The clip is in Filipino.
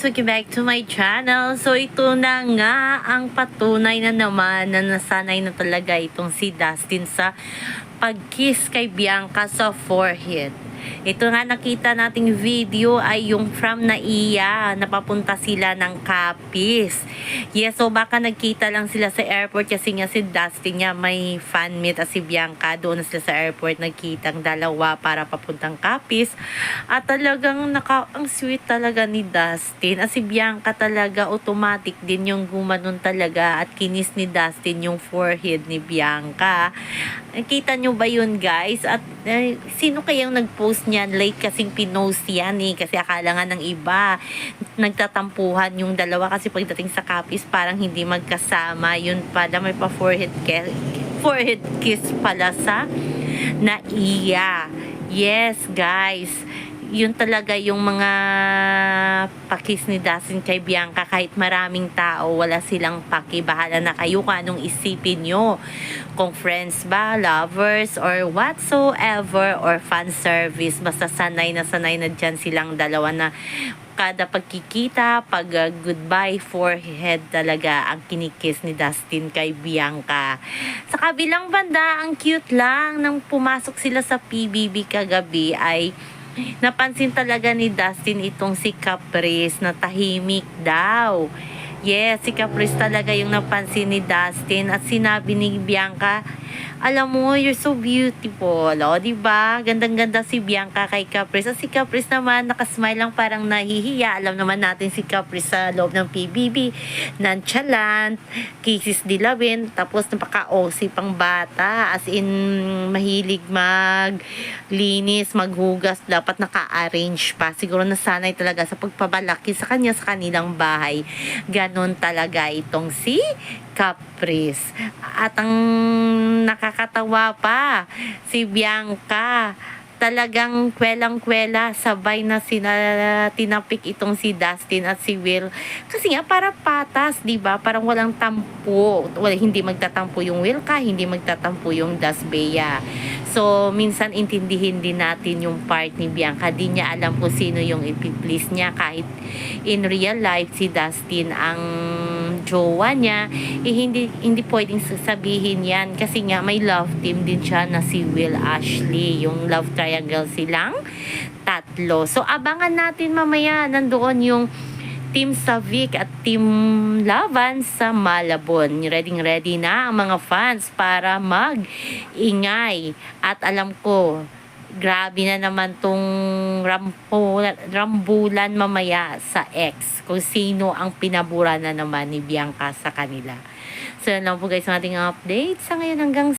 guys! Welcome back to my channel. So ito na nga ang patunay na naman na nasanay na talaga itong si Dustin sa pag-kiss kay Bianca sa forehead. Ito nga nakita nating video ay yung from Naiya, napapunta sila ng Capiz. Yes, so baka nagkita lang sila sa airport kasi nga si Dustin niya may fan meet at si Bianca doon na sila sa airport nagkitang dalawa para papuntang Capiz. At talagang ang sweet talaga ni Dustin. At si Bianca talaga automatic din yung gumanon talaga at kinis ni Dustin yung forehead ni Bianca. Nakita nyo ba yun guys? At sino kayang nag-post niyan? Late kasing pinost yan eh. Kasi akala nga ng iba nagtatampuhan yung dalawa kasi pagdating sa Capiz parang hindi magkasama. Yun pala may forehead kiss pala sa Naiya. Yes guys, yun talaga yung mga pakis ni Dustin kay Bianca. Kahit maraming tao, wala silang paki. Bahala na kayo kung anong isipin nyo. Kung friends ba, lovers, or whatsoever, or fan service. Basta sanay na dyan silang dalawa na kada pagkikita, pag goodbye forehead talaga ang kinikis ni Dustin kay Bianca. Sa kabilang banda, ang cute lang nang pumasok sila sa PBB kagabi ay napansin talaga ni Dustin itong si Caprice na tahimik daw. Yes, si Caprice talaga yung napansin ni Dustin at sinabi ni Bianca, alam mo, you're so beautiful. O, diba? Gandang-ganda si Bianca kay Caprice. At si Caprice naman, nakasmile lang parang nahihiya. Alam naman natin si Caprice sa loob ng PBB. Nonchalant, kisses dilawin, tapos napaka-OC pang bata. As in, mahilig maglinis, maghugas. Dapat naka-arrange pa. Siguro nasanay talaga sa pagpabalaki sa kanya sa kanilang bahay. Ganon talaga itong si Caprice. At ang nakakatawa pa, si Bianca talagang kwelang-kwela, sabay na tinapik itong si Dustin at si Will. Kasi nga, para patas, di ba? Parang walang tampo. Hindi magtatampo yung Wilka, hindi magtatampo yung Dasbea. So, minsan intindihin din natin yung part ni Bianca. Di niya alam kung sino yung ipiplease niya. Kahit in real life, si Dustin ang jowa niya, hindi pwedeng sasabihin yan. Kasi nga, may love team din siya na si Will Ashley. Yung love triangle silang tatlo. So, abangan natin mamaya. Nandoon yung Team Savic at Team Laban sa Malabon. Ready na ang mga fans para mag-ingay. At alam ko, grabe na naman tong rambulan mamaya sa X. Kung sino ang pinabura na naman ni Bianca sa kanila. So, yun lang po guys ang ating update. Sa ngayon hanggang